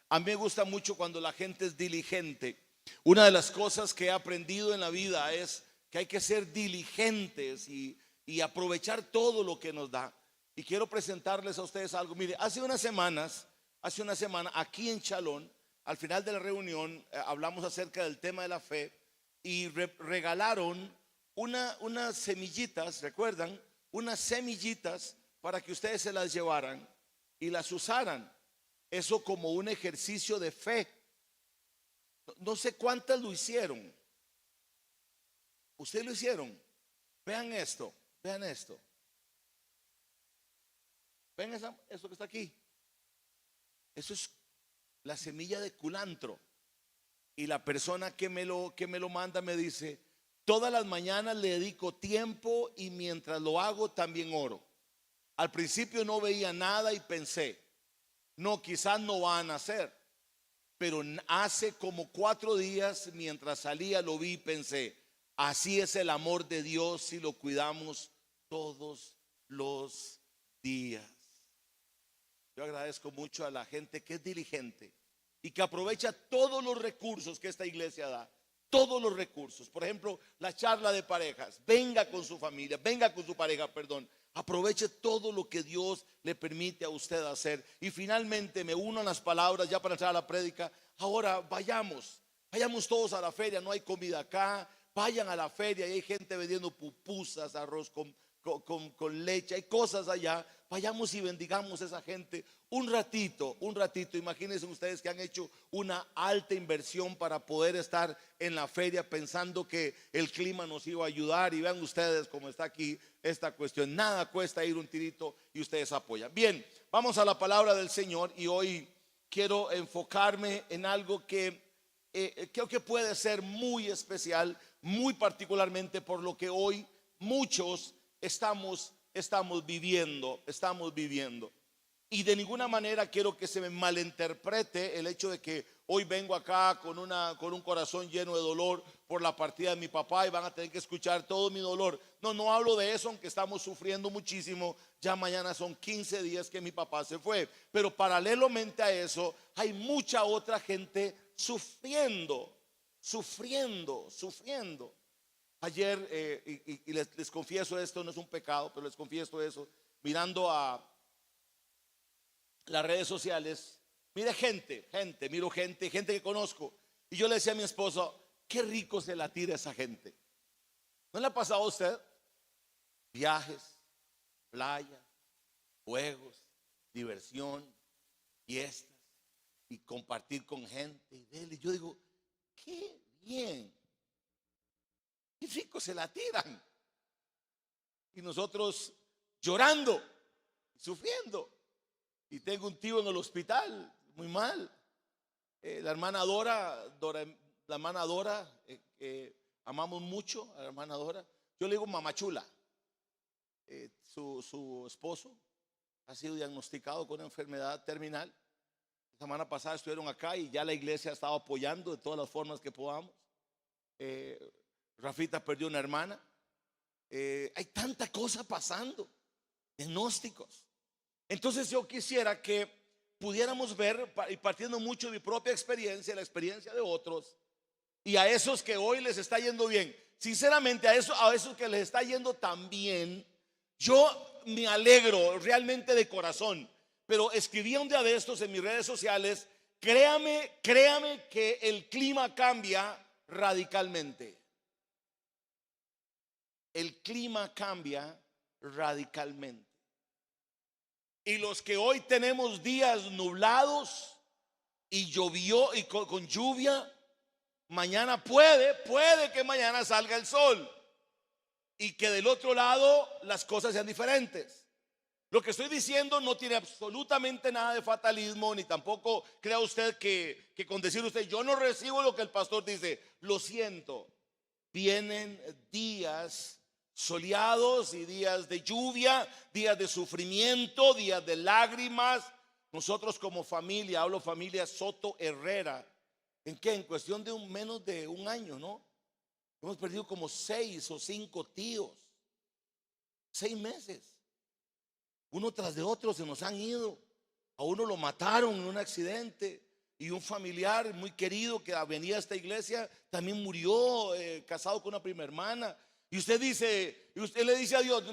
A mí me gusta mucho cuando la gente es diligente. Una de las cosas que he aprendido en la vida es que hay que ser diligentes y aprovechar todo lo que nos da. Y quiero presentarles a ustedes algo. Mire, hace una semana, aquí en Chalón, al final de la reunión, hablamos acerca del tema de la fe y regalaron unas semillitas, ¿recuerdan? Unas semillitas para que ustedes se las llevaran y las usaran. Eso como un ejercicio de fe. No sé cuántas lo hicieron. Ustedes lo hicieron. Vean esto, vean esto. Ven eso que está aquí. Eso es la semilla de culantro. Y la persona que me lo manda me dice: todas las mañanas le dedico tiempo y mientras lo hago también oro. Al principio no veía nada y pensé, no, quizás no van a nacer. Pero hace como 4 días, mientras salía, lo vi y pensé, así es el amor de Dios si lo cuidamos todos los días. Yo agradezco mucho a la gente que es diligente y que aprovecha todos los recursos que esta iglesia da. Todos los recursos. Por ejemplo, la charla de parejas. Venga con su familia, venga con su pareja, perdón. Aproveche todo lo que Dios le permite a usted hacer. Y finalmente me uno a las palabras ya para entrar a la prédica. Ahora vayamos todos a la feria. No hay comida acá. Vayan a la feria y hay gente vendiendo pupusas, arroz con leche. Hay cosas allá. Vayamos y bendigamos a esa gente un ratito. Imagínense ustedes que han hecho una alta inversión para poder estar en la feria pensando que el clima nos iba a ayudar. Y vean ustedes cómo está aquí esta cuestión. Nada cuesta ir un tirito y ustedes apoyan. Bien, vamos a la palabra del Señor. Y hoy quiero enfocarme en algo que creo que puede ser muy especial, muy particularmente por lo que hoy muchos estamos viviendo. Y de ninguna manera quiero que se me malinterprete el hecho de que hoy vengo acá con un corazón lleno de dolor por la partida de mi papá y van a tener que escuchar todo mi dolor. No hablo de eso, aunque estamos sufriendo muchísimo. Ya mañana son 15 días que mi papá se fue. Pero paralelamente a eso hay mucha otra gente sufriendo. Ayer, y les confieso esto, no es un pecado, pero les confieso eso, mirando a las redes sociales, miro gente que conozco. Y yo le decía a mi esposo, qué rico se la tira esa gente. ¿No le ha pasado a usted? Viajes, playa, juegos, diversión, fiestas y compartir con gente. Y yo digo, qué bien, qué rico se la tiran. Y nosotros llorando, sufriendo. Y tengo un tío en el hospital, muy mal. La hermana Dora, amamos mucho a la hermana Dora. Yo le digo mamachula. Su esposo ha sido diagnosticado con una enfermedad terminal. La semana pasada estuvieron acá y ya la iglesia ha estado apoyando de todas las formas que podamos. Rafita perdió una hermana. Hay tanta cosa pasando, diagnósticos. Entonces yo quisiera que pudiéramos ver, y partiendo mucho de mi propia experiencia, la experiencia de otros, y a esos que hoy les está yendo bien, sinceramente a esos que les está yendo tan bien, yo me alegro realmente de corazón. Pero escribí un día de estos en mis redes sociales, créame que el clima cambia radicalmente. El clima cambia radicalmente. Y los que hoy tenemos días nublados y llovió y con lluvia, mañana puede que mañana salga el sol y que del otro lado las cosas sean diferentes. Lo que estoy diciendo no tiene absolutamente nada de fatalismo, ni tampoco crea usted que con decir usted yo no recibo lo que el pastor dice. Lo siento, vienen días soleados y días de lluvia, días de sufrimiento, días de lágrimas. Nosotros como familia, hablo familia Soto Herrera, ¿en qué? En cuestión de menos de un año, ¿no? Hemos perdido como 6 o 5 tíos. 6 meses. uno tras de otro se nos han ido. A uno lo mataron en un accidente y un familiar muy querido que venía a esta iglesia también murió, casado con una prima hermana. Y usted dice, y usted le dice a Dios,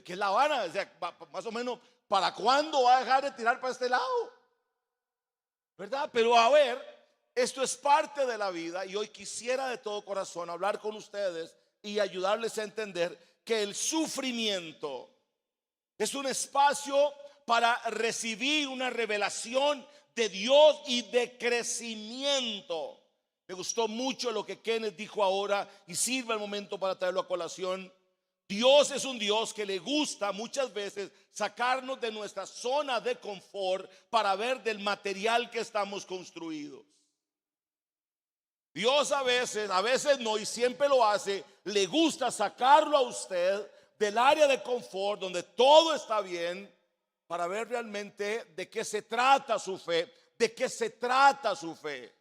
¿qué es La Habana? O sea, más o menos, ¿para cuándo va a dejar de tirar para este lado? ¿Verdad? Pero a ver, esto es parte de la vida y hoy quisiera de todo corazón hablar con ustedes y ayudarles a entender que el sufrimiento es un espacio para recibir una revelación de Dios y de crecimiento. Me gustó mucho lo que Kenneth dijo ahora y sirve el momento para traerlo a colación. Dios es un Dios que le gusta muchas veces sacarnos de nuestra zona de confort para ver del material que estamos construidos. Dios a veces no, y siempre lo hace, le gusta sacarlo a usted del área de confort donde todo está bien para ver realmente de qué se trata su fe, de qué se trata su fe.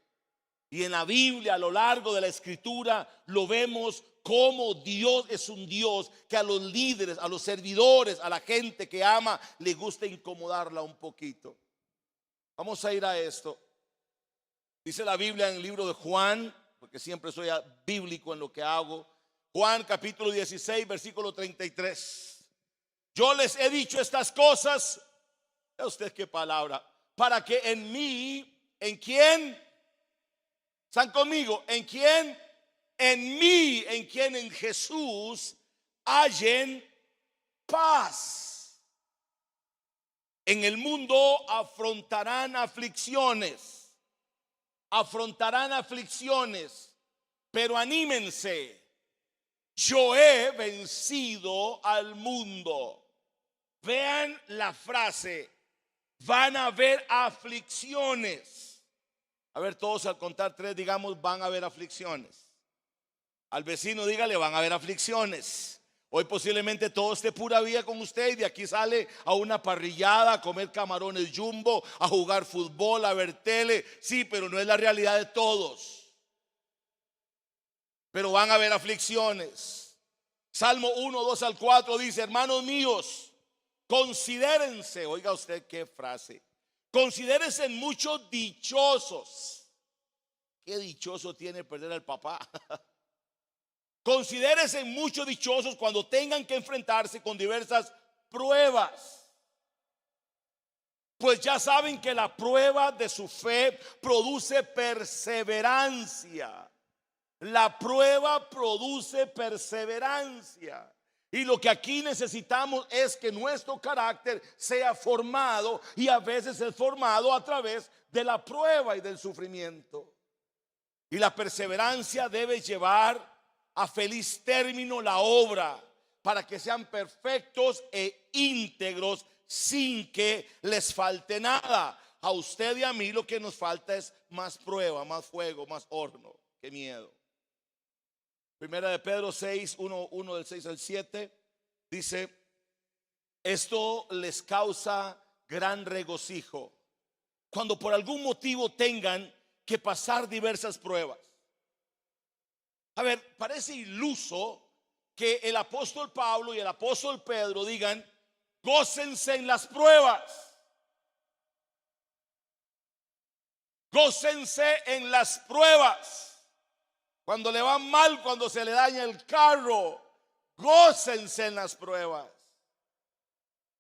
Y en la Biblia, a lo largo de la escritura, lo vemos como Dios es un Dios que a los líderes, a los servidores, a la gente que ama, le gusta incomodarla un poquito. Vamos a ir a esto. Dice la Biblia en el libro de Juan, porque siempre soy bíblico en lo que hago. Juan capítulo 16, versículo 33. Yo les he dicho estas cosas, ¿a usted qué palabra? Para que en mí, ¿en quién? ¿Están conmigo? ¿En quién? En mí, ¿en quién? En Jesús hallen paz. En el mundo afrontarán aflicciones. Afrontarán aflicciones, pero anímense. Yo he vencido al mundo. Vean la frase. Van a haber aflicciones. A ver, todos al contar 3 digamos, van a haber aflicciones. Al vecino dígale, van a haber aflicciones. Hoy posiblemente todo esté pura vida con usted y de aquí sale a una parrillada, a comer camarones jumbo, a jugar fútbol, a ver tele. Sí, pero no es la realidad de todos. Pero van a haber aflicciones. Salmo 1, 2 al 4 dice, hermanos míos, considérense, oiga usted qué frase, considérense muchos dichosos. Qué dichoso tiene perder al papá. Considérense muchos dichosos cuando tengan que enfrentarse con diversas pruebas. Pues ya saben que la prueba de su fe produce perseverancia. La prueba produce perseverancia. Y lo que aquí necesitamos es que nuestro carácter sea formado, y a veces es formado a través de la prueba y del sufrimiento. Y la perseverancia debe llevar a feliz término la obra para que sean perfectos e íntegros sin que les falte nada. A usted y a mí lo que nos falta es más prueba, más fuego, más horno. Qué miedo. Primera de Pedro 6, 1 del 6 al 7 dice, esto les causa gran regocijo cuando por algún motivo tengan que pasar diversas pruebas. A ver, parece iluso que el apóstol Pablo y el apóstol Pedro digan, gócense en las pruebas. Gócense en las pruebas. Cuando le va mal, cuando se le daña el carro, gócense en las pruebas.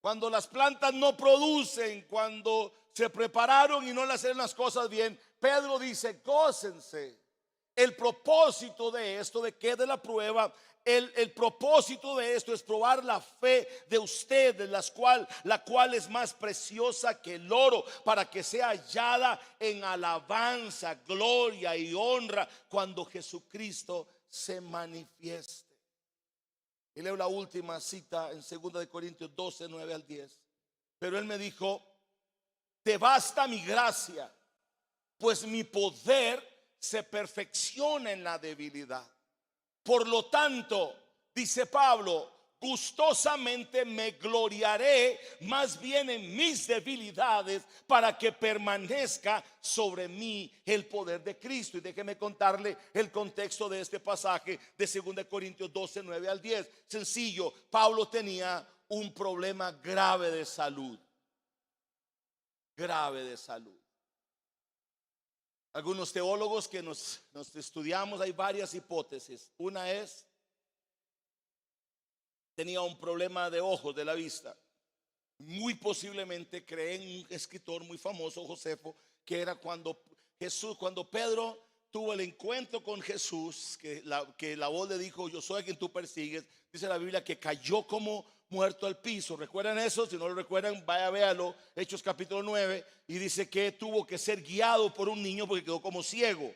Cuando las plantas no producen, cuando se prepararon y no le hacen las cosas bien, Pedro dice, gócense. El propósito de esto, de que de la prueba, el propósito de esto es probar la fe de ustedes, la cual es más preciosa que el oro, para que sea hallada en alabanza, gloria y honra cuando Jesucristo se manifieste. Y leo la última cita en 2 Corintios 12, 9 al 10. Pero él me dijo, te basta mi gracia, pues mi poder se perfecciona en la debilidad. Por lo tanto, dice Pablo, gustosamente me gloriaré más bien en mis debilidades para que permanezca sobre mí el poder de Cristo. Y déjeme contarle el contexto de este pasaje de 2 Corintios 12, 9 al 10. Sencillo, Pablo tenía un problema grave de salud. Grave de salud. Algunos teólogos que nos estudiamos, hay varias hipótesis. Una es, tenía un problema de ojos, de la vista. Muy posiblemente creen un escritor muy famoso, Josefo, que era cuando Pedro tuvo el encuentro con Jesús, que la voz le dijo: yo soy a quien tú persigues. Dice la Biblia que cayó como muerto al piso. ¿Recuerdan eso? Si no lo recuerdan, vaya a véalo, Hechos capítulo 9. Y dice que tuvo que ser guiado por un niño porque quedó como ciego.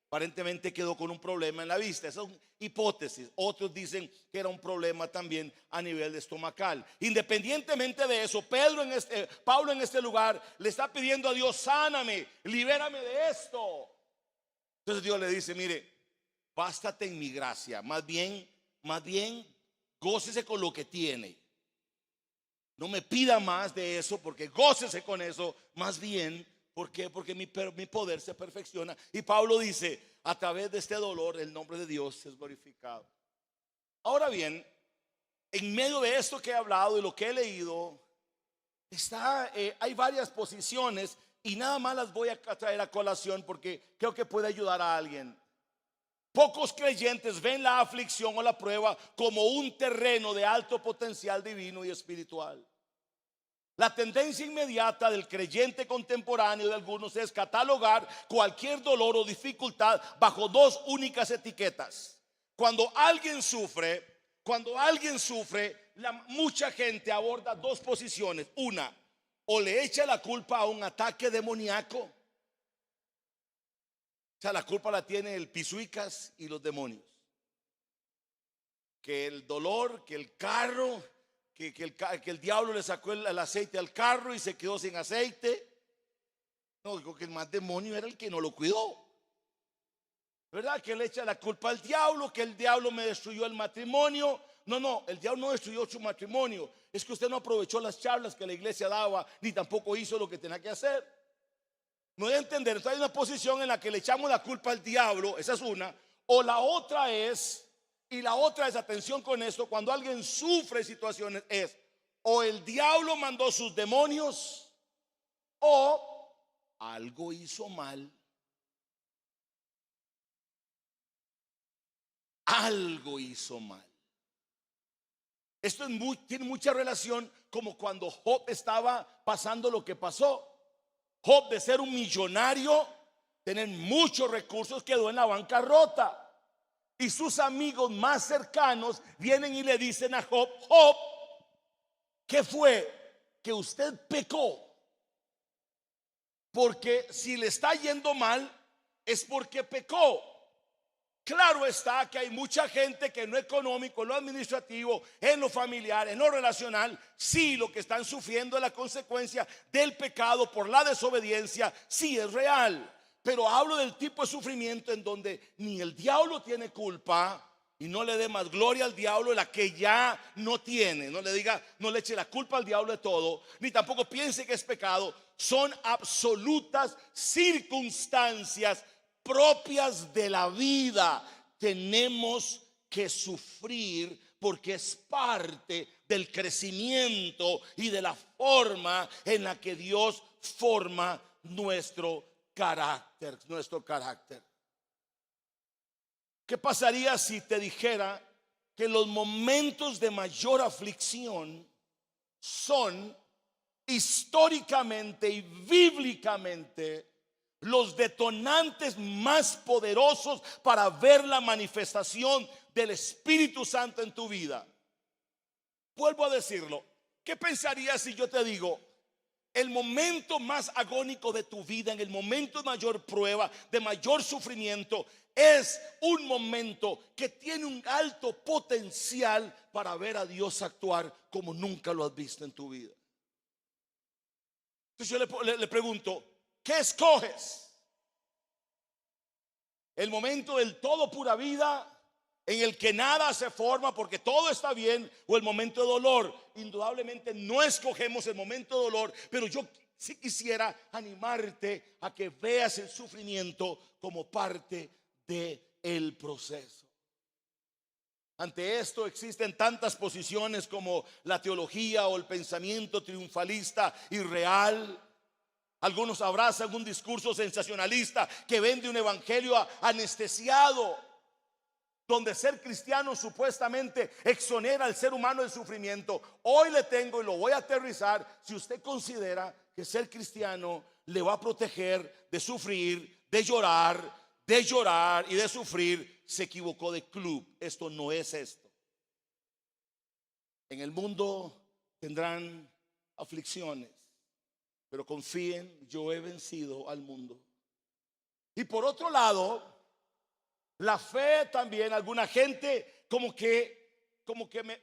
Aparentemente quedó con un problema en la vista. Esa es una hipótesis. Otros dicen que era un problema también a nivel de estomacal. Independientemente de eso, Pablo en este lugar le está pidiendo a Dios: sáname, libérame de esto. Entonces Dios le dice: mire, bástate en mi gracia. Más bien, gócese con lo que tiene. No me pida más de eso, porque gócese con eso. Más bien, ¿por qué? Porque mi poder se perfecciona. Y Pablo dice: a través de este dolor el nombre de Dios es glorificado. Ahora bien, en medio de esto que he hablado y lo que he leído, hay varias posiciones, y nada más las voy a traer a colación porque creo que puede ayudar a alguien. Pocos creyentes ven la aflicción o la prueba como un terreno de alto potencial divino y espiritual. La tendencia inmediata del creyente contemporáneo de algunos es catalogar cualquier dolor o dificultad bajo dos únicas etiquetas. Cuando alguien sufre, mucha gente aborda dos posiciones. Una, o le echa la culpa a un ataque demoníaco. O sea, la culpa la tiene el pisuicas y los demonios. Que el dolor, que el carro, que el diablo le sacó el aceite al carro y se quedó sin aceite. No, digo que el más demonio era el que no lo cuidó, ¿verdad? Que le echa la culpa al diablo, que el diablo me destruyó el matrimonio. No, el diablo no destruyó su matrimonio. Es que usted no aprovechó las charlas que la iglesia daba, ni tampoco hizo lo que tenía que hacer. No voy a entender. Entonces hay una posición en la que le echamos la culpa al diablo. Esa es una. O la otra es, atención con esto, cuando alguien sufre situaciones, es o el diablo mandó sus demonios o algo hizo mal. Algo hizo mal. Esto tiene mucha relación como cuando Job estaba pasando lo que pasó. Job, de ser un millonario, tener muchos recursos, quedó en la bancarrota. Y sus amigos más cercanos vienen y le dicen a Job: Job, ¿qué fue? Que usted pecó. Porque si le está yendo mal es porque pecó. Claro está que hay mucha gente que en lo económico, en lo administrativo, en lo familiar, en lo relacional, sí, lo que están sufriendo es la consecuencia del pecado por la desobediencia, sí es real. Pero hablo del tipo de sufrimiento en donde ni el diablo tiene culpa, y no le dé más gloria al diablo la que ya no tiene. No le eche la culpa al diablo de todo, ni tampoco piense que es pecado. Son absolutas circunstancias propias de la vida. Tenemos que sufrir porque es parte del crecimiento y de la forma en la que Dios forma nuestro carácter. ¿Qué pasaría si te dijera que los momentos de mayor aflicción son históricamente y bíblicamente los detonantes más poderosos para ver la manifestación del Espíritu Santo en tu vida? Vuelvo a decirlo. ¿Qué pensarías si yo te digo: el momento más agónico de tu vida, en el momento de mayor prueba, de mayor sufrimiento, es un momento que tiene un alto potencial para ver a Dios actuar como nunca lo has visto en tu vida? Entonces yo le pregunto: ¿qué escoges? ¿El momento del todo pura vida, en el que nada se forma porque todo está bien, o el momento de dolor? Indudablemente no escogemos el momento de dolor, pero yo sí quisiera animarte a que veas el sufrimiento como parte del proceso. Ante esto existen tantas posiciones como la teología o el pensamiento triunfalista irreal. Algunos abrazan un discurso sensacionalista que vende un evangelio anestesiado, donde ser cristiano supuestamente exonera al ser humano del sufrimiento. Hoy le tengo, y lo voy a aterrizar, si usted considera que ser cristiano le va a proteger de sufrir, de llorar y de sufrir, se equivocó de club. Esto no es esto. En el mundo tendrán aflicciones, pero confíen, yo he vencido al mundo. Y por otro lado, la fe también, alguna gente como que me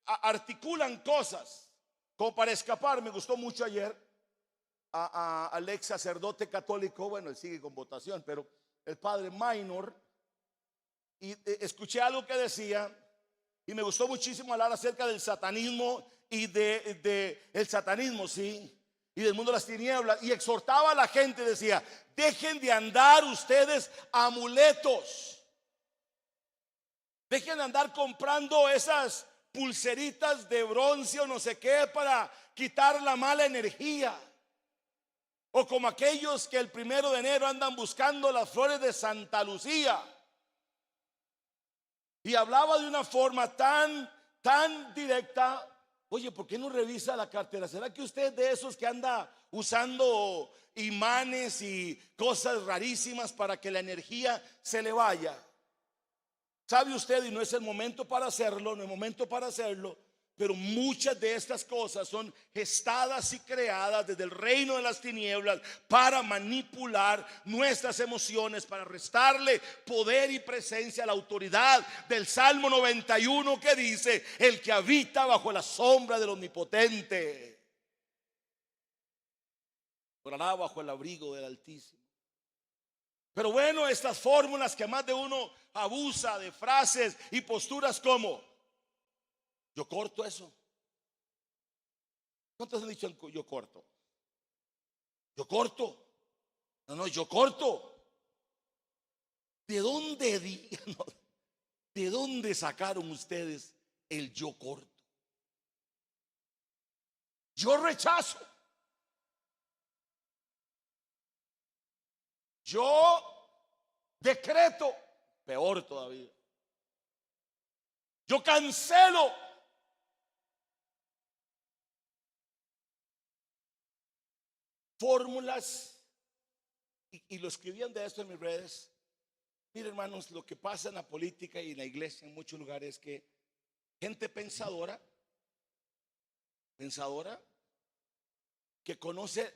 articulan cosas como para escapar. Me gustó mucho ayer al ex sacerdote católico, bueno, él sigue con votación, pero el padre Minor, y escuché algo que decía y me gustó muchísimo hablar acerca del satanismo y de el satanismo, sí, y del mundo de las tinieblas, y exhortaba a la gente, decía: dejen de andar ustedes amuletos, dejen de andar comprando esas pulseritas de bronce o no sé qué para quitar la mala energía. O como aquellos que el 1 de enero andan buscando las flores de Santa Lucía. Y hablaba de una forma tan directa. Oye, ¿por qué no revisa la cartera? ¿Será que usted es de esos que anda usando imanes y cosas rarísimas para que la energía se le vaya? ¿Sabe usted? Y no es el momento para hacerlo, no es momento para hacerlo, pero muchas de estas cosas son gestadas y creadas desde el reino de las tinieblas para manipular nuestras emociones, para restarle poder y presencia a la autoridad del Salmo 91, que dice: el que habita bajo la sombra del Omnipotente morará bajo el abrigo del Altísimo. Pero bueno, estas fórmulas que más de uno abusa, de frases y posturas como: yo corto eso. ¿Cuántos han dicho yo corto? Yo corto. No, yo corto. ¿De dónde, no, de dónde sacaron ustedes el yo corto? Yo rechazo. Yo decreto. Peor todavía. Yo cancelo. Fórmulas, y lo escribían de esto en mis redes. Miren, hermanos, lo que pasa en la política y en la iglesia en muchos lugares es que gente pensadora que conoce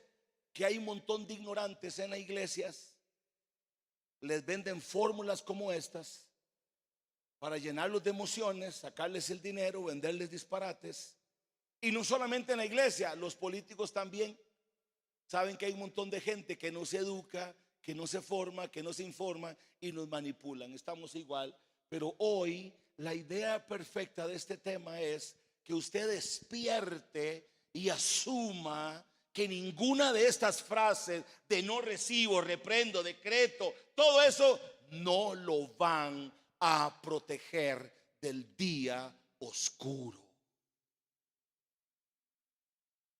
que hay un montón de ignorantes en las iglesias, les venden fórmulas como estas para llenarlos de emociones, sacarles el dinero, venderles disparates. Y no solamente en la iglesia, los políticos también saben que hay un montón de gente que no se educa, que no se forma, que no se informa y nos manipulan. Estamos igual, pero hoy la idea perfecta de este tema es que usted despierte y asuma que ninguna de estas frases de no recibo, reprendo, decreto, todo eso no lo van a proteger del día oscuro.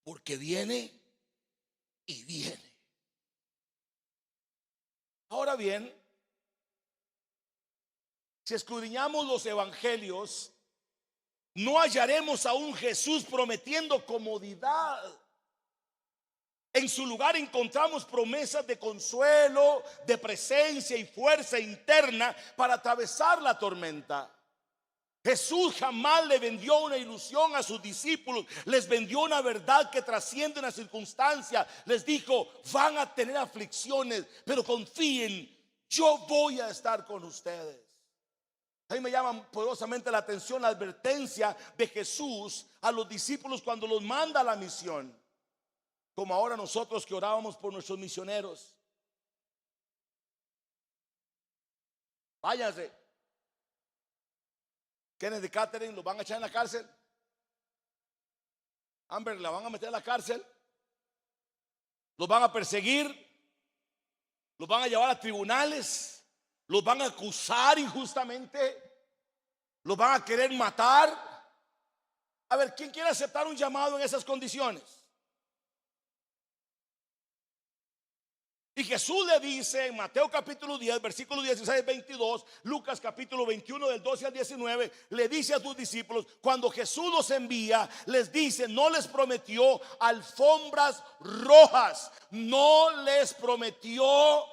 Porque viene y viene. Ahora bien, si escudriñamos los evangelios, no hallaremos a un Jesús prometiendo comodidad. En su lugar encontramos promesas de consuelo, de presencia y fuerza interna para atravesar la tormenta. Jesús jamás le vendió una ilusión a sus discípulos, les vendió una verdad que trasciende una circunstancia. Les dijo: van a tener aflicciones, pero confíen, yo voy a estar con ustedes. A mí me llama poderosamente la atención la advertencia de Jesús a los discípulos cuando los manda a la misión. Como ahora nosotros que orábamos por nuestros misioneros: váyanse. Kenneth de Catherine los van a echar en la cárcel. Amber la van a meter en la cárcel. Los van a perseguir. Los van a llevar a tribunales. Los van a acusar injustamente. Los van a querer matar. A ver, ¿quién quiere aceptar un llamado en esas condiciones? Y Jesús le dice en Mateo capítulo 10, versículo 16, 22, Lucas capítulo 21 del 12 al 19, le dice a sus discípulos, cuando Jesús los envía, les dice, no les prometió alfombras rojas, no les prometió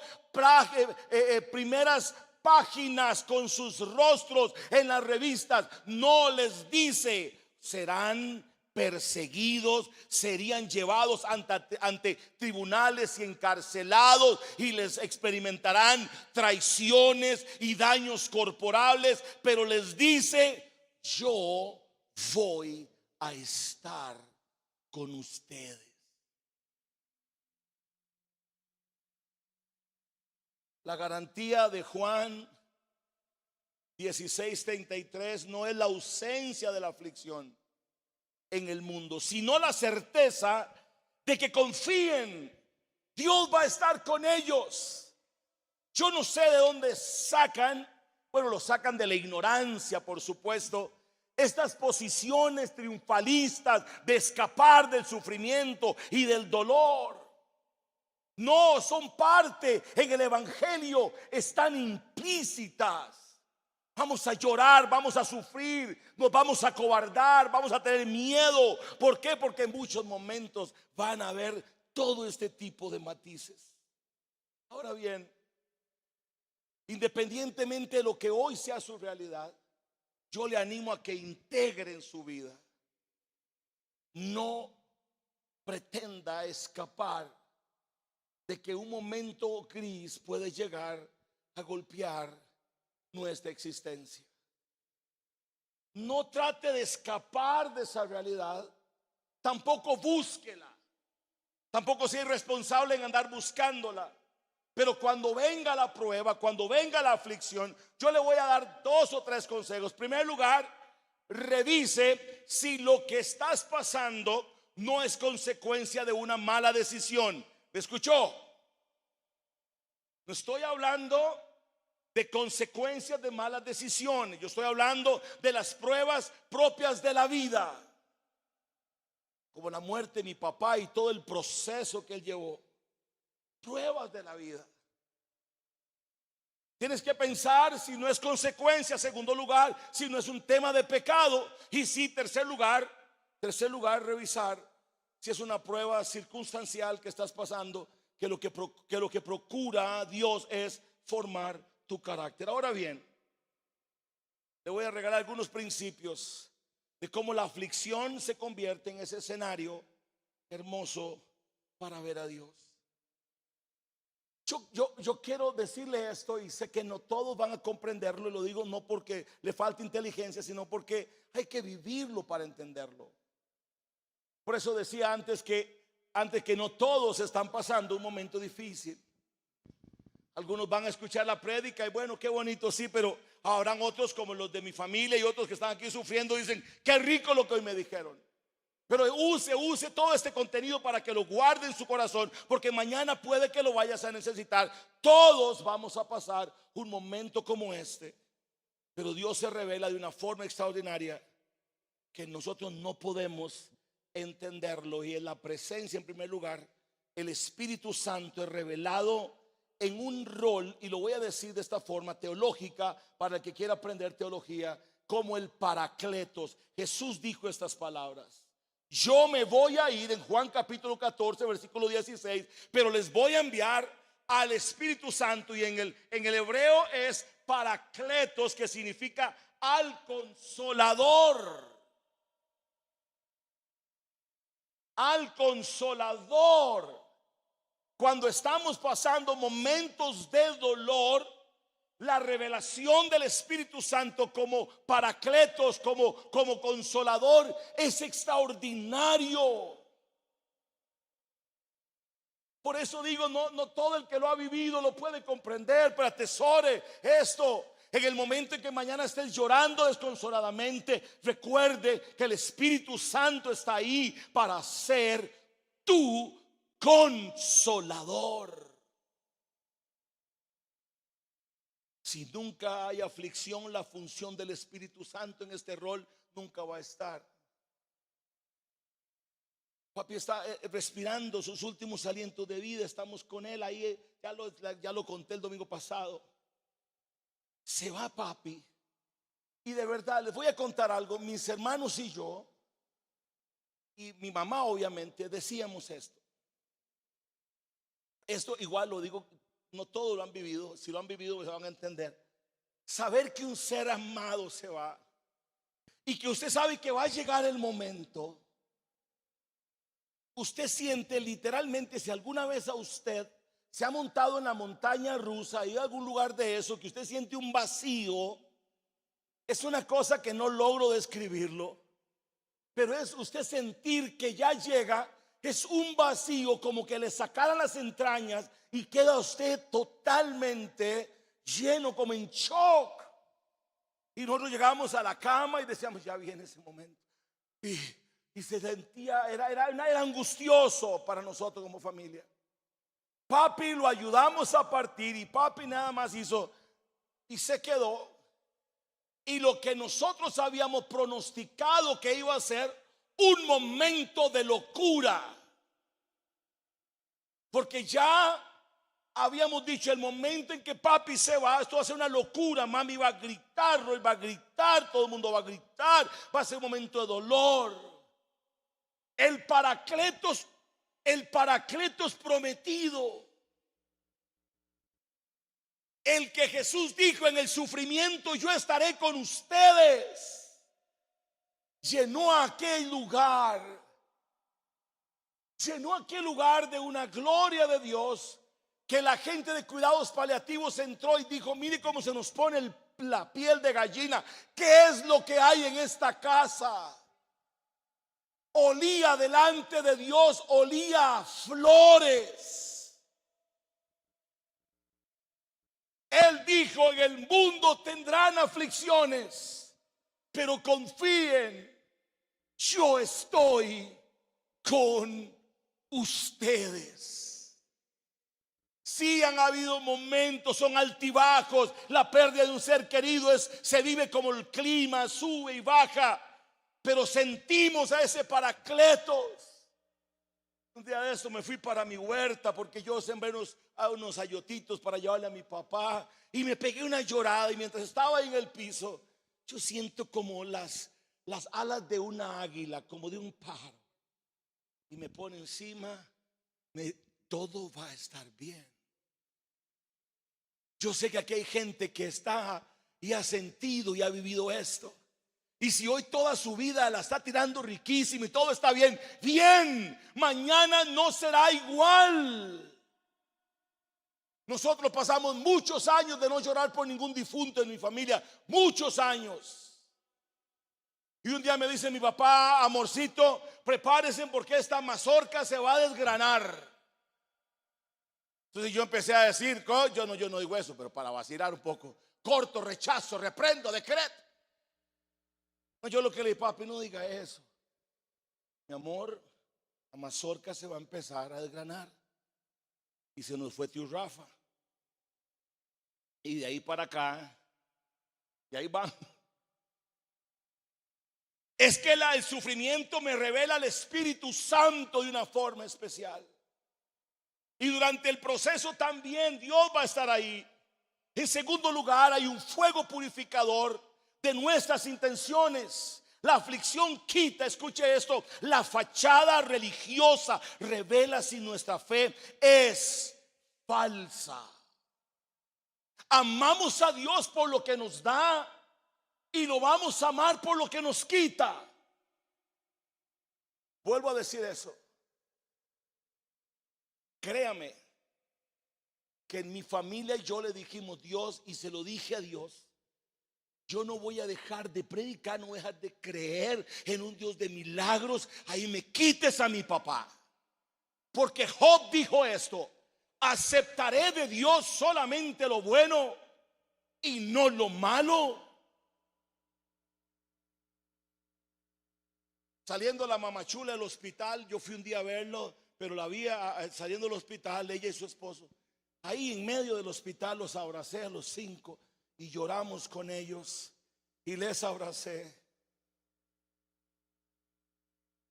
primeras páginas con sus rostros en las revistas, no les dice, serán perseguidos, serían llevados ante tribunales y encarcelados, y les experimentarán traiciones y daños corporales, pero les dice, yo voy a estar con ustedes. La garantía de Juan 16:33 no es la ausencia de la aflicción en el mundo, sino la certeza de que confíen, Dios va a estar con ellos. Yo no sé de dónde sacan, bueno, lo sacan de la ignorancia, por supuesto, estas posiciones triunfalistas de escapar del sufrimiento y del dolor. No, son parte en el evangelio, están implícitas. Vamos a llorar, vamos a sufrir, nos vamos a acobardar, vamos a tener miedo. ¿Por qué? Porque en muchos momentos van a haber todo este tipo de matices. Ahora bien, independientemente de lo que hoy sea su realidad, yo le animo a que integre en su vida. No pretenda escapar de que un momento gris puede llegar a golpear nuestra existencia. No trate de escapar de esa realidad, tampoco búsquela, tampoco sea irresponsable en andar buscándola. Pero cuando venga la prueba, cuando venga la aflicción, yo le voy a dar 2 o 3 consejos. En primer lugar, revise si lo que estás pasando no es consecuencia de una mala decisión. ¿Me escuchó? No estoy hablando de consecuencias de malas decisiones. Yo estoy hablando de las pruebas propias de la vida, como la muerte de mi papá y todo el proceso que él llevó. Pruebas de la vida. Tienes que pensar si no es consecuencia. Segundo lugar, si no es un tema de pecado. Y si, tercer lugar, revisar si es una prueba circunstancial que estás pasando, que lo que procura Dios es formar tu carácter. Ahora bien, le voy a regalar algunos principios de cómo la aflicción se convierte en ese escenario hermoso para ver a Dios. Yo quiero decirle esto, y sé que no todos van a comprenderlo, y lo digo no porque le falte inteligencia, sino porque hay que vivirlo para entenderlo. Por eso decía antes que no todos están pasando un momento difícil. Algunos van a escuchar la prédica y bueno, qué bonito, sí, pero habrán otros como los de mi familia y otros que están aquí sufriendo, dicen, qué rico lo que hoy me dijeron. Pero use todo este contenido para que lo guarde en su corazón, porque mañana puede que lo vayas a necesitar. Todos vamos a pasar un momento como este, pero Dios se revela de una forma extraordinaria que nosotros no podemos entenderlo. Y en la presencia, en primer lugar, el Espíritu Santo es revelado en un rol, y lo voy a decir de esta forma teológica para el que quiera aprender teología, como el Paracletos. Jesús dijo estas palabras: yo me voy a ir, en Juan capítulo 14 versículo 16, pero les voy a enviar al Espíritu Santo. Y en el hebreo es Paracletos, que significa al Consolador. Al Consolador. Cuando estamos pasando momentos de dolor, la revelación del Espíritu Santo como Paracletos, como Consolador, es extraordinario. Por eso digo, no todo el que lo ha vivido lo puede comprender, pero atesore esto. En el momento en que mañana estés llorando desconsoladamente, recuerde que el Espíritu Santo está ahí para ser tu consolador. Si nunca hay aflicción, la función del Espíritu Santo en este rol nunca va a estar. Papi está respirando sus últimos alientos de vida. Estamos con él ahí. Ya lo conté el domingo pasado. Se va papi. Y de verdad les voy a contar algo. Mis hermanos y yo, y mi mamá obviamente, decíamos esto. Esto igual lo digo, no todos lo han vivido. Si lo han vivido pues van a entender. Saber que un ser amado se va y que usted sabe que va a llegar el momento. Usted siente literalmente, si alguna vez a usted se ha montado en la montaña rusa, y algún lugar de eso, que usted siente un vacío, es una cosa que no logro describirlo, pero es usted sentir que ya llega, es un vacío como que le sacaran las entrañas y queda usted totalmente lleno, como en shock. Y nosotros llegamos a la cama y decíamos, ya viene ese momento. Y se sentía, era angustioso para nosotros como familia. Papi lo ayudamos a partir y papi nada más hizo y se quedó. Y lo que nosotros habíamos pronosticado que iba a ser un momento de locura. Porque ya habíamos dicho, el momento en que papi se va, esto va a ser una locura. Mami va a gritar, Roy va a gritar, todo el mundo va a gritar, va a ser un momento de dolor. El Paracletos prometido, el que Jesús dijo, en el sufrimiento yo estaré con ustedes, llenó aquel lugar de una gloria de Dios, que la gente de cuidados paliativos entró y dijo, mire cómo se nos pone la piel de gallina. ¿Qué es lo que hay en esta casa? Olía delante de Dios, olía a flores. Él dijo, en el mundo tendrán aflicciones, pero confíen, yo estoy con ustedes. Sí han habido momentos, son altibajos, la pérdida de un ser querido se vive como el clima, sube y baja, pero sentimos a ese Paracletos. Un día de esto me fui para mi huerta porque yo sembré unos ayotitos para llevarle a mi papá y me pegué una llorada, y mientras estaba ahí en el piso yo siento como las alas de una águila, como de un pájaro, y me pone encima, todo va a estar bien. Yo sé que aquí hay gente que está y ha sentido y ha vivido esto. Y si hoy toda su vida la está tirando riquísimo y todo está bien, bien, mañana no será igual. Nosotros pasamos muchos años de no llorar por ningún difunto en mi familia, muchos años. Y un día me dice mi papá, amorcito, prepárense porque esta mazorca se va a desgranar. Entonces yo empecé a decir, yo no digo eso, pero para vacilar un poco, corto, rechazo, reprendo, decreto. Yo lo que le dije, papi, no diga eso. Mi amor, la mazorca se va a empezar a desgranar. Y se nos fue tío Rafa. Y de ahí para acá, y ahí van. Es que el sufrimiento me revela el Espíritu Santo de una forma especial. Y durante el proceso también Dios va a estar ahí. En segundo lugar, hay un fuego purificador de nuestras intenciones. La aflicción quita, escuche esto, la fachada religiosa revela si nuestra fe es falsa. Amamos a Dios por lo que nos da y lo vamos a amar por lo que nos quita. Vuelvo a decir eso. Créame que en mi familia yo le dijimos Dios, y se lo dije a Dios, yo no voy a dejar de predicar, no voy a dejar de creer en un Dios de milagros. Ahí me quites a mi papá. Porque Job dijo esto: aceptaré de Dios solamente lo bueno y no lo malo. Saliendo la mamachula del hospital, yo fui un día a verlo, pero la vi saliendo del hospital, ella y su esposo. Ahí en medio del hospital los abracé a los 5 y lloramos con ellos y les abracé.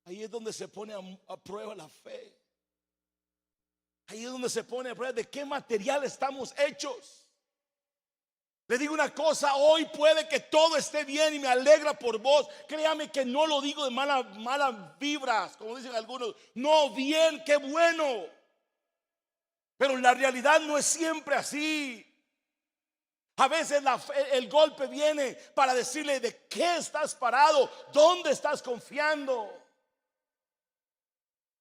Ahí es donde se pone a prueba la fe. Ahí es donde se pone a prueba de qué material estamos hechos. Le digo una cosa, hoy puede que todo esté bien y me alegra por vos. Créame que no lo digo de malas vibras, como dicen algunos. No, bien, qué bueno. Pero la realidad no es siempre así. A veces el golpe viene para decirle de qué estás parado, dónde estás confiando.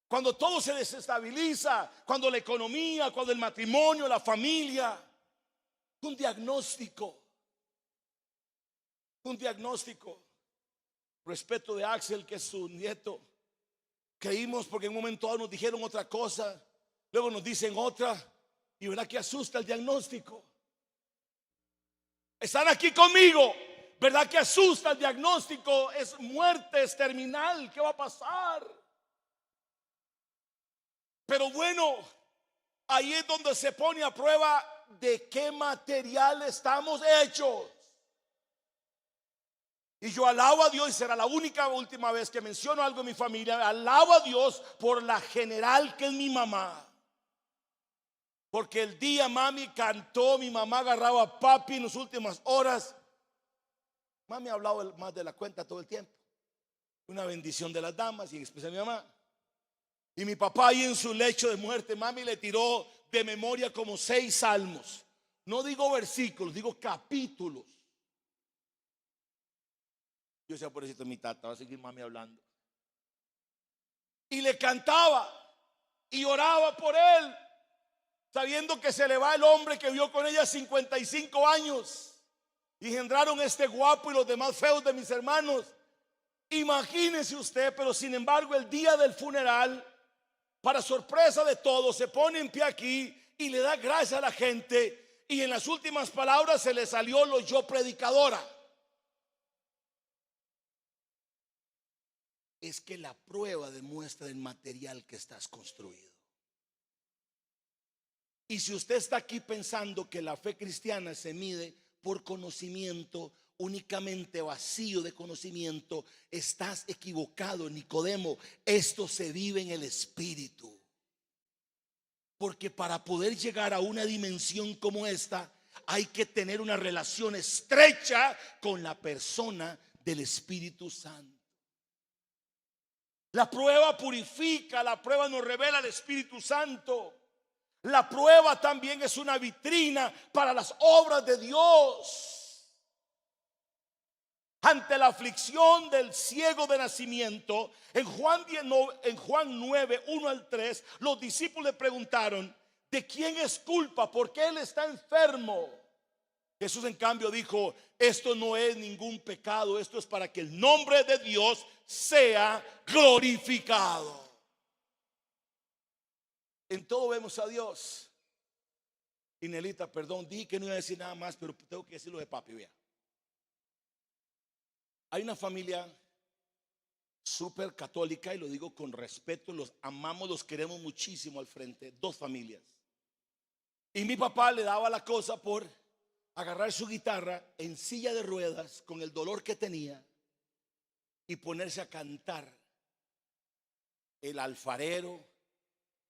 Cuando todo se desestabiliza, cuando la economía, cuando el matrimonio, la familia. Un diagnóstico. Respeto de Axel, que es su nieto. Creímos porque en un momento dado nos dijeron otra cosa, luego nos dicen otra, y verdad que asusta el diagnóstico. Están aquí conmigo. ¿Verdad que asusta el diagnóstico? Es muerte, es terminal. ¿Qué va a pasar? Pero bueno, ahí es donde se pone a prueba de qué material estamos hechos. Y yo alabo a Dios, y será la última vez que menciono algo en mi familia. Alabo a Dios por la general que es mi mamá. Porque el día mami cantó, mi mamá agarraba a papi en las últimas horas. Mami ha hablado más de la cuenta todo el tiempo. Una bendición de las damas y en especial mi mamá. Y mi papá ahí en su lecho de muerte, mami le tiró de memoria como 6 salmos. No digo versículos, digo capítulos. Yo decía, pobrecito mi tata, va a seguir mami hablando. Y le cantaba y oraba por él, sabiendo que se le va el hombre que vio con ella 55 años. Y engendraron este guapo y los demás feos de mis hermanos. Imagínese usted, pero sin embargo el día del funeral, para sorpresa de todos, se pone en pie aquí y le da gracias a la gente. Y en las últimas palabras se le salió lo yo predicadora. Es que la prueba demuestra el material que estás construido. Y si usted está aquí pensando que la fe cristiana se mide por conocimiento, únicamente vacío de conocimiento, estás equivocado, Nicodemo. Esto se vive en el espíritu. Porque para poder llegar a una dimensión como esta, hay que tener una relación estrecha con la persona del Espíritu Santo. La prueba purifica, la prueba nos revela el Espíritu Santo. La prueba también es una vitrina para las obras de Dios. Ante la aflicción del ciego de nacimiento, en Juan 9, 1 al 3, los discípulos le preguntaron: ¿de quién es culpa? ¿Por qué él está enfermo? Jesús en cambio dijo: esto no es ningún pecado, esto es para que el nombre de Dios sea glorificado. En todo vemos a Dios. Y Nelita, perdón, dije que no iba a decir nada más, pero tengo que decirlo de papi. Vea, hay una familia súper católica, y lo digo con respeto, los amamos, los queremos muchísimo al frente. 2 familias. Y mi papá le daba la cosa por agarrar su guitarra en silla de ruedas con el dolor que tenía y ponerse a cantar El Alfarero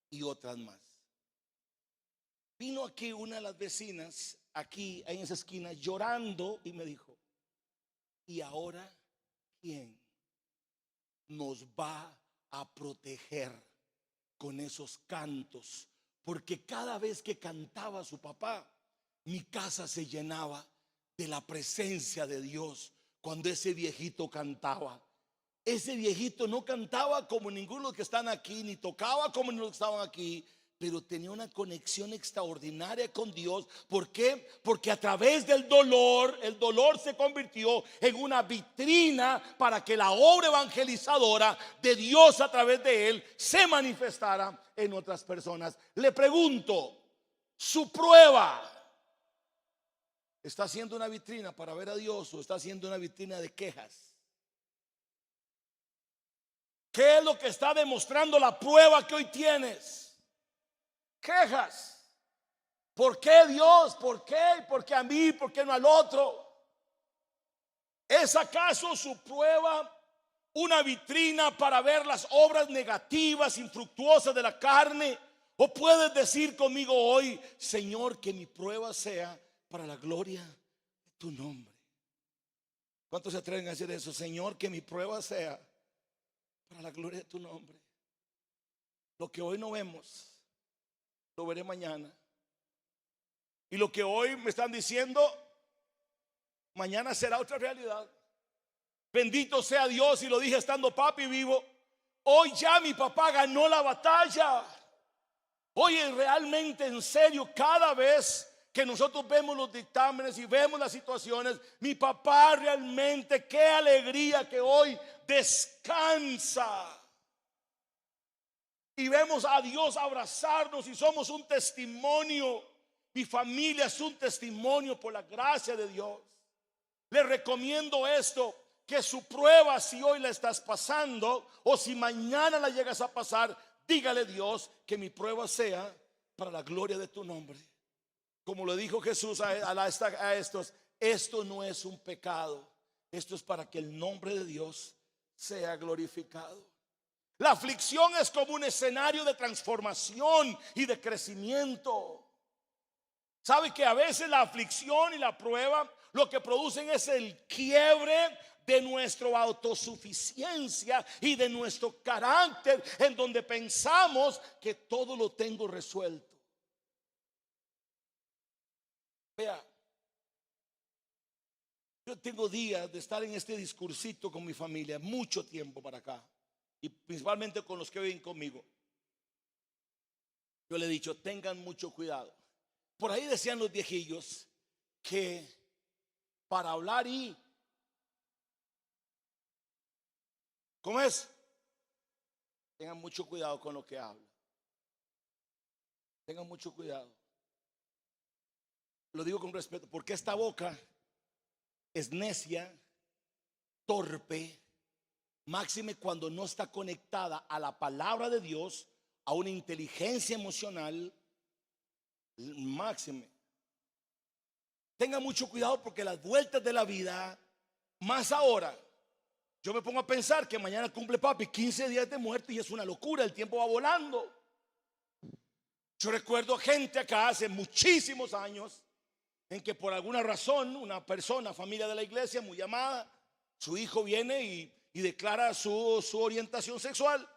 y otras más. Vino aquí una de las vecinas, aquí en esa esquina, llorando, y me dijo: ¿y ahora quién nos va a proteger con esos cantos? Porque cada vez que cantaba su papá, mi casa se llenaba de la presencia de Dios. Cuando ese viejito cantaba, ese viejito no cantaba como ninguno de los que están aquí, ni tocaba como ninguno de los que estaban aquí, pero tenía una conexión extraordinaria con Dios. ¿Por qué? Porque a través del dolor, el dolor se convirtió en una vitrina para que la obra evangelizadora de Dios a través de él se manifestara en otras personas. Le pregunto, ¿su prueba está siendo una vitrina para ver a Dios o está siendo una vitrina de quejas? ¿Qué es lo que está demostrando la prueba que hoy tienes? Quejas. ¿Por qué Dios? ¿Por qué? ¿Por qué a mí? ¿Por qué no al otro? ¿Es acaso su prueba una vitrina para ver las obras negativas, infructuosas de la carne? ¿O puedes decir conmigo hoy, Señor, que mi prueba sea para la gloria de tu nombre? ¿Cuántos se atreven a decir eso? Señor, que mi prueba sea para la gloria de tu nombre. Lo que hoy no vemos, lo veré mañana. Y lo que hoy me están diciendo, mañana será otra realidad. Bendito sea Dios, y lo dije estando papi vivo. Hoy ya mi papá ganó la batalla. Hoy realmente, en serio, cada vez que nosotros vemos los dictámenes y vemos las situaciones, mi papá realmente, qué alegría que hoy descansa. Y vemos a Dios abrazarnos y somos un testimonio. Mi familia es un testimonio por la gracia de Dios. Le recomiendo esto, que su prueba, si hoy la estás pasando o si mañana la llegas a pasar, dígale Dios que mi prueba sea para la gloria de tu nombre. Como le dijo Jesús a estos, esto no es un pecado, esto es para que el nombre de Dios sea glorificado. La aflicción es como un escenario de transformación y de crecimiento. ¿Sabe que a veces la aflicción y la prueba lo que producen es el quiebre de nuestra autosuficiencia y de nuestro carácter, en donde pensamos que todo lo tengo resuelto? Vea, yo tengo días de estar en este discursito con mi familia, mucho tiempo para acá, y principalmente con los que viven conmigo. Yo le he dicho, tengan mucho cuidado. Por ahí decían los viejillos que para hablar ¿cómo es? Tengan mucho cuidado con lo que hablan. Tengan mucho cuidado. Lo digo con respeto, porque esta boca es necia, torpe, máxime cuando no está conectada a la palabra de Dios, a una inteligencia emocional, máxime. Tenga mucho cuidado porque las vueltas de la vida, más ahora, yo me pongo a pensar que mañana cumple papi 15 días de muerte y es una locura, el tiempo va volando. Yo recuerdo gente acá hace muchísimos años en que por alguna razón una persona, familia de la iglesia muy amada, su hijo viene y declara su orientación sexual.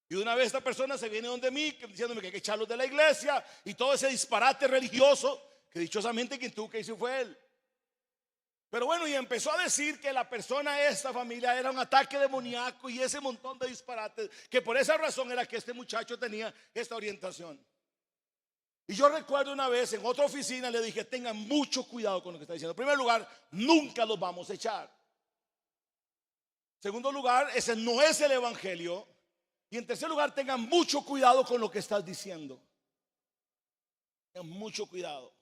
Y una vez esta persona se viene donde mí diciéndome que hay que echarlos de la iglesia y todo ese disparate religioso que dichosamente quien tuvo que hizo fue él. Pero bueno, y empezó a decir que la persona, esta familia, era un ataque demoníaco y ese montón de disparates, que por esa razón era que este muchacho tenía esta orientación. Y yo recuerdo una vez en otra oficina le dije, tengan mucho cuidado con lo que está diciendo. En primer lugar, nunca los vamos a echar. En segundo lugar, ese no es el evangelio. Y en tercer lugar, tengan mucho cuidado con lo que estás diciendo. Tengan mucho cuidado.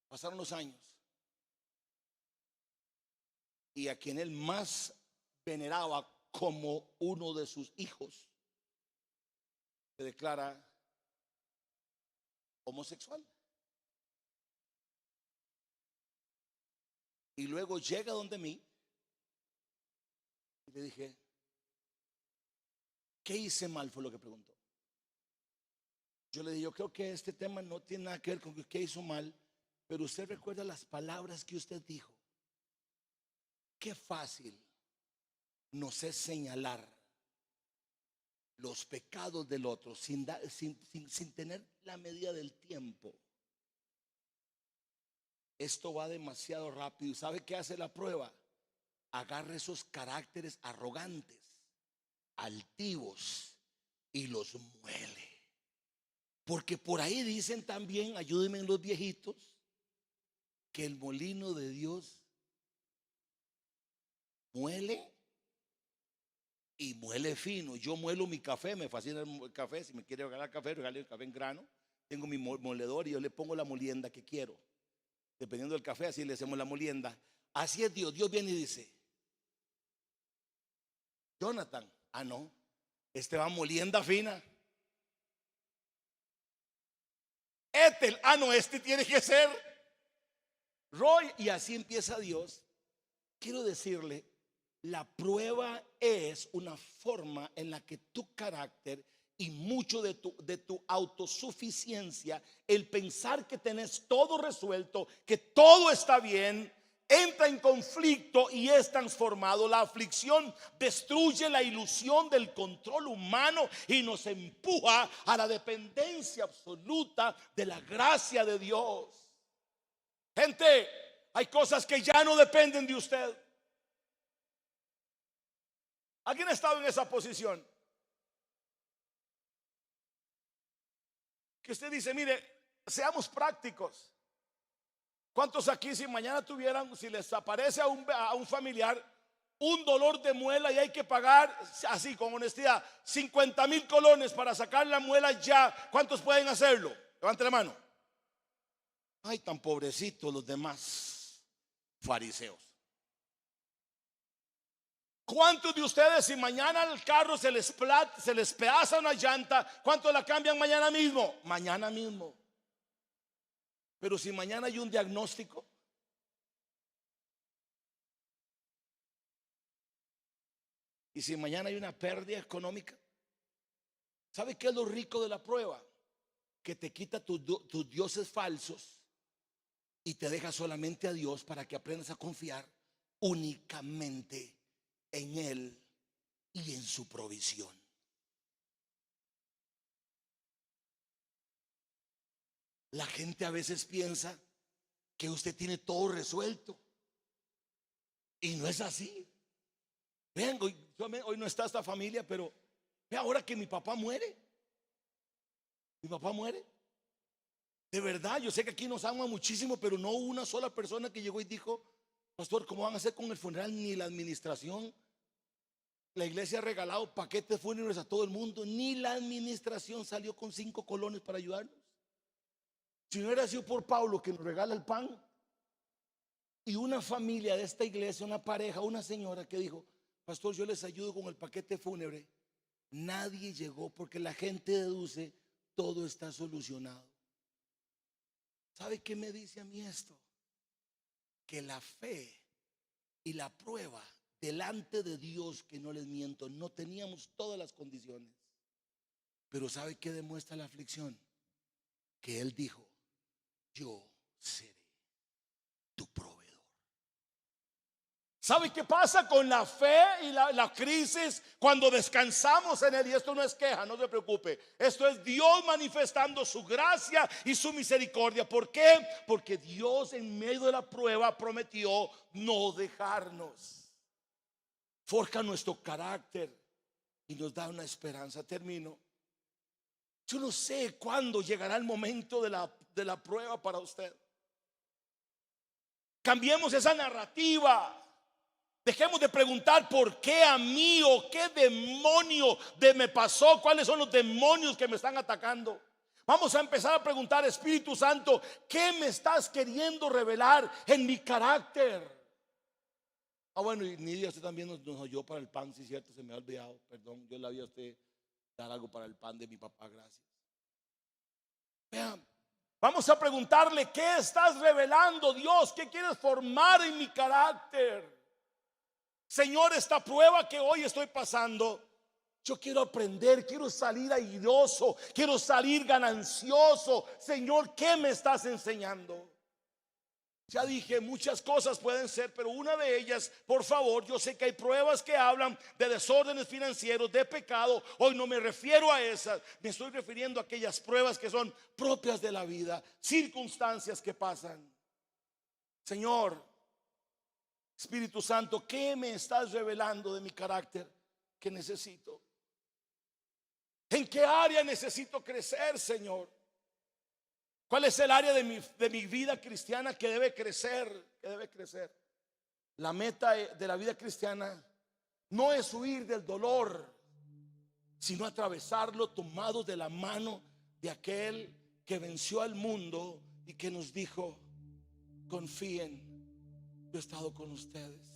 Pasaron los años. Y a quien él más veneraba como uno de sus hijos se declara homosexual. Y luego llega donde mí y le dije, ¿qué hice mal? Fue lo que preguntó. Yo le dije, yo creo que este tema no tiene nada que ver con qué hizo mal, pero usted recuerda las palabras que usted dijo. Qué fácil nos es señalar los pecados del otro sin tener la medida del tiempo. Esto va demasiado rápido. ¿Y sabe qué hace la prueba? Agarra esos caracteres arrogantes, altivos y los muele. Porque por ahí dicen también, ayúdenme los viejitos, que el molino de Dios muele y muele fino. Yo muelo mi café, me fascina el café. Si me quiere regalar café, regale el café en grano. Tengo mi moledor y yo le pongo la molienda que quiero. Dependiendo del café, así le hacemos la molienda. Así es Dios. Dios viene y dice, Jonathan, no, este va molienda fina. Ethel, no, este tiene que ser Roy. Y así empieza Dios. Quiero decirle, la prueba es una forma en la que tu carácter y mucho de tu autosuficiencia, el pensar que tenés todo resuelto, que todo está bien, entra en conflicto y es transformado. La aflicción destruye la ilusión del control humano y nos empuja a la dependencia absoluta de la gracia de Dios. Gente, hay cosas que ya no dependen de usted. ¿Alguien ha estado en esa posición? Que usted dice, mire, seamos prácticos. ¿Cuántos aquí, si mañana tuvieran, si les aparece a un familiar un dolor de muela y hay que pagar, así con honestidad, 50,000 colones para sacar la muela ya, ¿cuántos pueden hacerlo? Levante la mano. Ay, tan pobrecitos los demás fariseos. ¿Cuántos de ustedes, si mañana al carro se les pedaza una llanta, cuántos la cambian mañana mismo? Mañana mismo. Pero si mañana hay un diagnóstico, y si mañana hay una pérdida económica, ¿sabe qué es lo rico de la prueba? Que te quita tus dioses falsos y te deja solamente a Dios para que aprendas a confiar únicamente en Él y en su provisión. La gente a veces piensa que usted tiene todo resuelto y no es así. Vean, hoy no está esta familia, pero ve ahora que mi papá muere. Mi papá muere. De verdad, yo sé que aquí nos ama muchísimo, pero no hubo una sola persona que llegó y dijo, pastor, ¿cómo van a hacer con el funeral? Ni la administración. La iglesia ha regalado paquetes fúnebres a todo el mundo. Ni la administración salió con 5 colones para ayudarnos. Si no hubiera sido por Pablo que nos regala el pan, y una familia de esta iglesia, una pareja, una señora que dijo, pastor, yo les ayudo con el paquete fúnebre, nadie llegó porque la gente deduce todo está solucionado. ¿Sabe qué me dice a mí esto? Que la fe y la prueba delante de Dios, que no les miento, no teníamos todas las condiciones. Pero ¿sabe qué demuestra la aflicción? Que Él dijo, yo seré tu proveedor. ¿Sabe qué pasa con la fe y la crisis? Cuando descansamos en Él, y esto no es queja, no se preocupe, esto es Dios manifestando su gracia y su misericordia. ¿Por qué? Porque Dios en medio de la prueba prometió no dejarnos. Forja nuestro carácter y nos da una esperanza. Termino. Yo no sé cuándo llegará el momento de la prueba para usted. Cambiemos esa narrativa. Dejemos de preguntar por qué a mí o qué demonio me pasó, cuáles son los demonios que me están atacando. Vamos a empezar a preguntar, Espíritu Santo, ¿qué me estás queriendo revelar en mi carácter? Bueno, y Nidia, usted también nos oyó para el pan, sí, cierto, se me ha olvidado, perdón, yo le había a usted dar algo para el pan de mi papá, gracias. Vean, vamos a preguntarle, ¿qué estás revelando, Dios? ¿Qué quieres formar en mi carácter? Señor, esta prueba que hoy estoy pasando, yo quiero aprender, quiero salir airoso, quiero salir ganancioso. Señor, ¿qué me estás enseñando? Ya dije, muchas cosas pueden ser, pero una de ellas, por favor, yo sé que hay pruebas que hablan de desórdenes financieros, de pecado. Hoy no me refiero a esas, me estoy refiriendo a aquellas pruebas que son propias de la vida, circunstancias que pasan. Señor, Espíritu Santo, ¿qué me estás revelando de mi carácter que necesito? ¿En qué área necesito crecer, Señor? ¿Cuál es el área de mi vida cristiana que debe crecer? Que debe crecer. La meta de la vida cristiana no es huir del dolor, sino atravesarlo tomados de la mano de aquel que venció al mundo y que nos dijo, confíen, yo he estado con ustedes.